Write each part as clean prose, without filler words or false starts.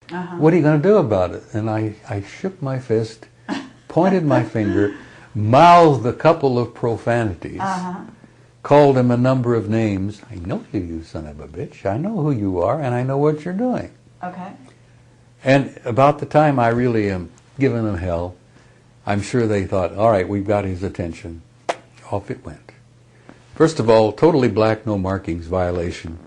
What are you going to do about it? And I shook my fist, pointed my finger, mouthed a couple of profanities, called him a number of names. I know you, you son of a bitch. I know who you are, and I know what you're doing. Okay. And about the time I really am giving them hell, I'm sure they thought, all right, we've got his attention. Off it went. First of all, totally black, no markings violation.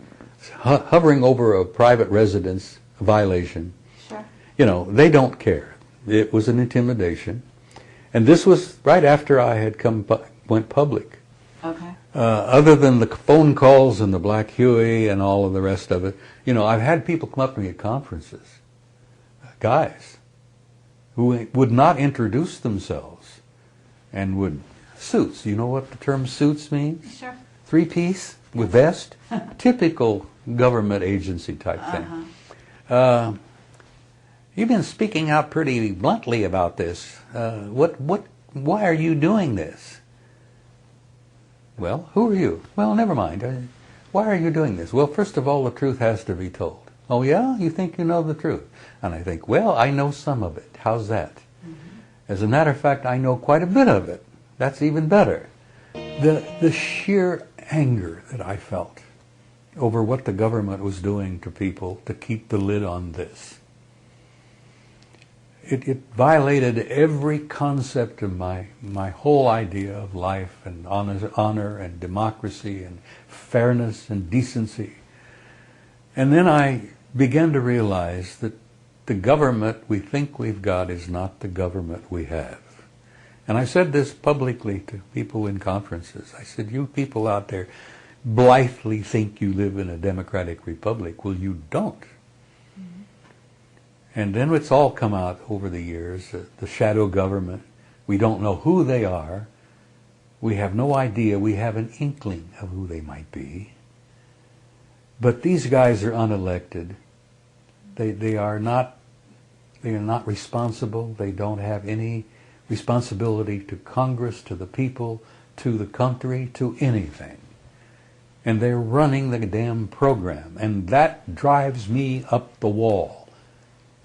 Hovering over a private residence violation. Sure. You know, they don't care. It was an intimidation. And this was right after I had went public. Okay. Other than the phone calls and the Black Huey and all of the rest of it, you know, I've had people come up to me at conferences, guys, who would not introduce themselves and would, suits, you know what the term suits means? Sure. Three-piece with vest, typical government agency type thing. You've been speaking out pretty bluntly about this. Why are you doing this? Well, who are you? Well, never mind. Why are you doing this? Well, first of all, the truth has to be told. Oh, yeah? You think you know the truth? And I think, well, I know some of it. How's that? As a matter of fact, I know quite a bit of it. That's even better. The sheer anger that I felt over what the government was doing to people to keep the lid on this. It violated every concept of my whole idea of life and honor and democracy and fairness and decency. And then I began to realize that the government we think we've got is not the government we have. And I said this publicly to people in conferences. I said, you people out there blithely think you live in a democratic republic. Well, you don't. And then it's all come out over the years, the shadow government. We don't know who they are. We have no idea. We have an inkling of who they might be. But these guys are unelected. They are not responsible. They don't have any responsibility to Congress, to the people, to the country, to anything. And they're running the damn program. And that drives me up the wall.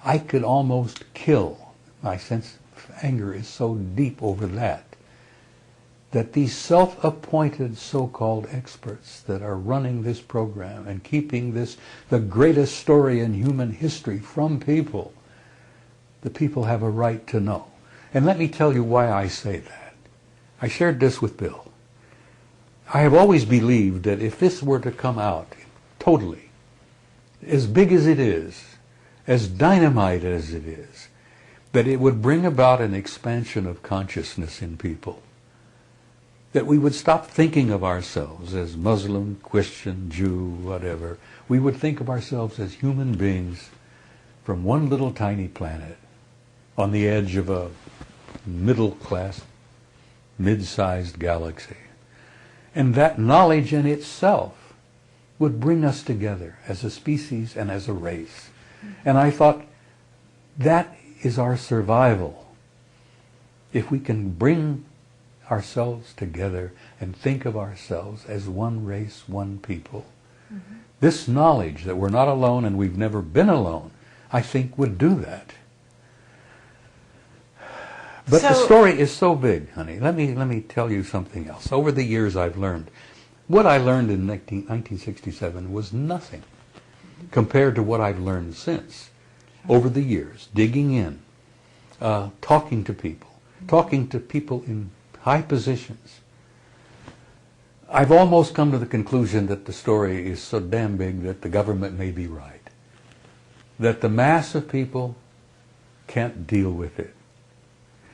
I could almost kill. My sense of anger is so deep over that these self-appointed so-called experts that are running this program and keeping this the greatest story in human history from people, the people have a right to know. And let me tell you why I say that. I shared this with Bill. I have always believed that if this were to come out totally, as big as it is, as dynamite as it is, that it would bring about an expansion of consciousness in people. That we would stop thinking of ourselves as Muslim, Christian, Jew, whatever. We would think of ourselves as human beings from one little tiny planet on the edge of a middle-class, mid-sized galaxy. And that knowledge in itself would bring us together as a species and as a race. And I thought, that is our survival. If we can bring ourselves together and think of ourselves as one race, one people. This knowledge that we're not alone and we've never been alone, I think would do that. But the story is so big, honey. Let me tell you something else. Over the years I've learned. What I learned in 1967 was nothing compared to what I've learned since. Over the years, digging in, talking to people in high positions. I've almost come to the conclusion that the story is so damn big that the government may be right. That the mass of people can't deal with it.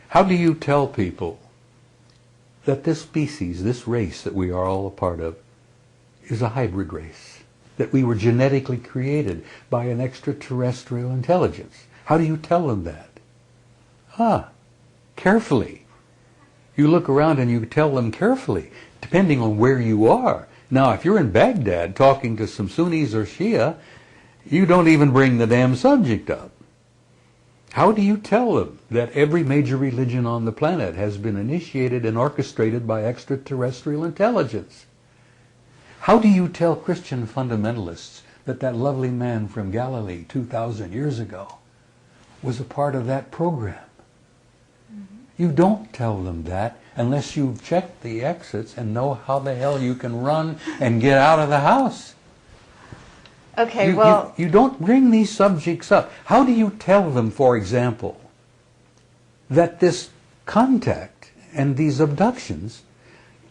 How do you tell people that this species, this race that we are all a part of, is a hybrid race? That we were genetically created by an extraterrestrial intelligence? How do you tell them that? Carefully. You look around and you tell them carefully, depending on where you are. Now, if you're in Baghdad talking to some Sunnis or Shia, you don't even bring the damn subject up. How do you tell them that every major religion on the planet has been initiated and orchestrated by extraterrestrial intelligence? How do you tell Christian fundamentalists that that lovely man from Galilee 2,000 years ago was a part of that program. You don't tell them that unless you've checked the exits and know how the hell you can run and get out of the house. Okay, You don't bring these subjects up. How do you tell them, for example, that this contact and these abductions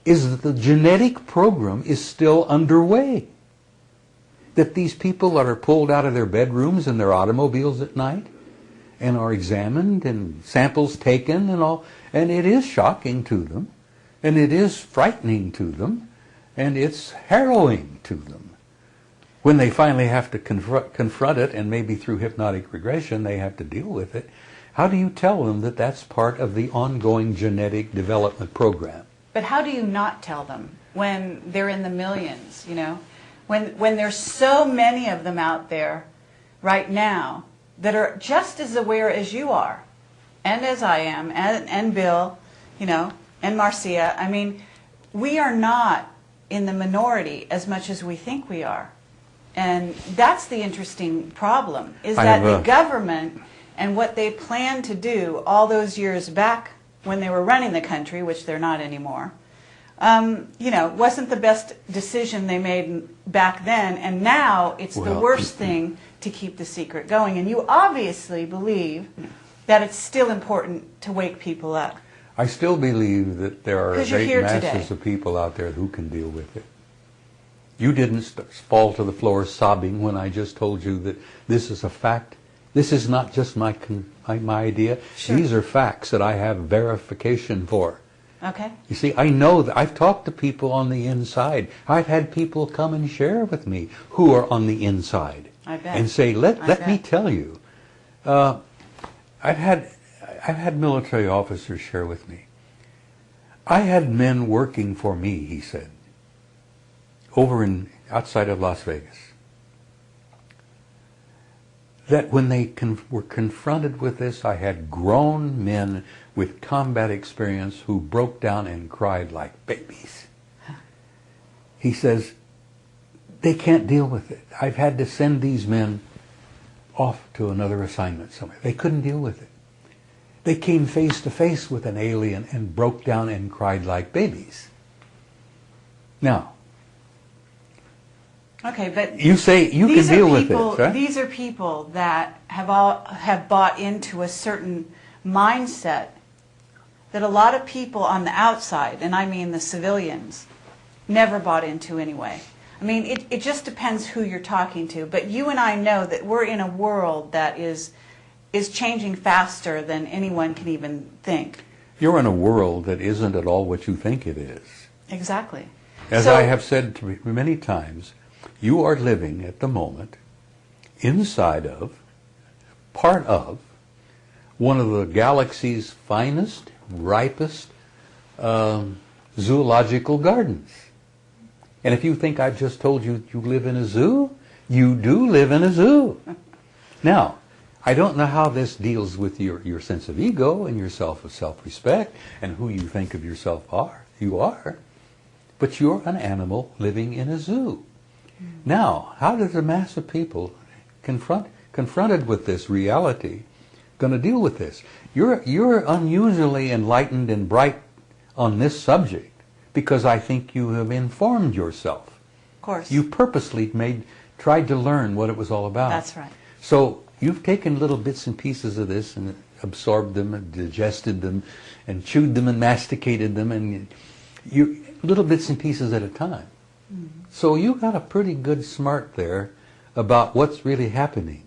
is that the genetic program is still underway? That these people that are pulled out of their bedrooms and their automobiles at night and are examined and samples taken and all, and it is shocking to them, and it is frightening to them, and it's harrowing to them. When they finally have to confront it, and maybe through hypnotic regression they have to deal with it, how do you tell them that that's part of the ongoing genetic development program? But how do you not tell them when they're in the millions, you know? When there's so many of them out there right now that are just as aware as you are, and as I am, and Bill, you know, and Marcia. I mean, we are not in the minority as much as we think we are. And that's the interesting problem, is that the government and what they planned to do all those years back when they were running the country, which they're not anymore, you know, wasn't the best decision they made back then, and now it's the worst thing to keep the secret going. And you obviously believe that it's still important to wake people up. I still believe that there are great masses today of people out there who can deal with it. You didn't fall to the floor sobbing when I just told you that this is a fact. This is not just my idea. Sure. These are facts that I have verification for. Okay. You see, I know that I've talked to people on the inside. I've had people come and share with me who are on the inside. I bet. And say, let me tell you. I've had military officers share with me. I had men working for me, he said, outside of Las Vegas, that when they were confronted with this, I had grown men with combat experience who broke down and cried like babies. He says, they can't deal with it. I've had to send these men off to another assignment somewhere. They couldn't deal with it. They came face to face with an alien and broke down and cried like babies. Now, okay, but you say you can deal with it, right? These are people that have bought into a certain mindset that a lot of people on the outside, and I mean the civilians, never bought into anyway. I mean, it just depends who you're talking to. But you and I know that we're in a world that is changing faster than anyone can even think. You're in a world that isn't at all what you think it is. Exactly. As I have said to you many times, you are living at the moment inside of, part of, one of the galaxy's finest, ripest zoological gardens. And if you think I've just told you you live in a zoo, you do live in a zoo. Now, I don't know how this deals with your sense of ego and your self-respect and who you think of yourself you are. But you're an animal living in a zoo. Now, how does a mass of people confronted with this reality going to deal with this? You're unusually enlightened and bright on this subject because I think you have informed yourself. Of course. You purposely tried to learn what it was all about. That's right. So you've taken little bits and pieces of this and absorbed them and digested them and chewed them and masticated them, and you little bits and pieces at a time. Mm-hmm. So you got a pretty good smart there about what's really happening.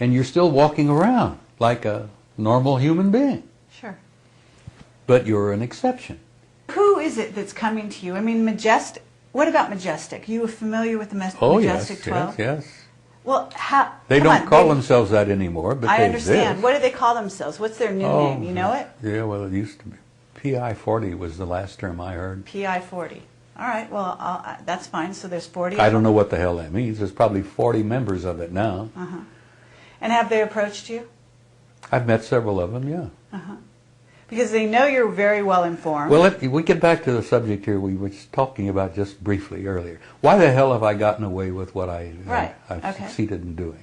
And you're still walking around like a normal human being. Sure. But you're an exception. Who is it that's coming to you? I mean, Majestic. What about Majestic? You were familiar with the Majestic 12? Yes. Well, how? They don't call themselves that anymore, but I they understand. exist. What do they call themselves? What's their new name? You know it? Yeah, well, it used to be. PI-40 was the last term I heard. PI-40. All right, well, that's fine. So there's 40. I don't know what the hell that means. There's probably 40 members of it now. Uh-huh. And have they approached you? I've met several of them, yeah. Uh-huh. because they know you're very well informed. Well, we get back to the subject here we were talking about just briefly earlier. Why the hell have I gotten away with what I've Okay. succeeded in doing?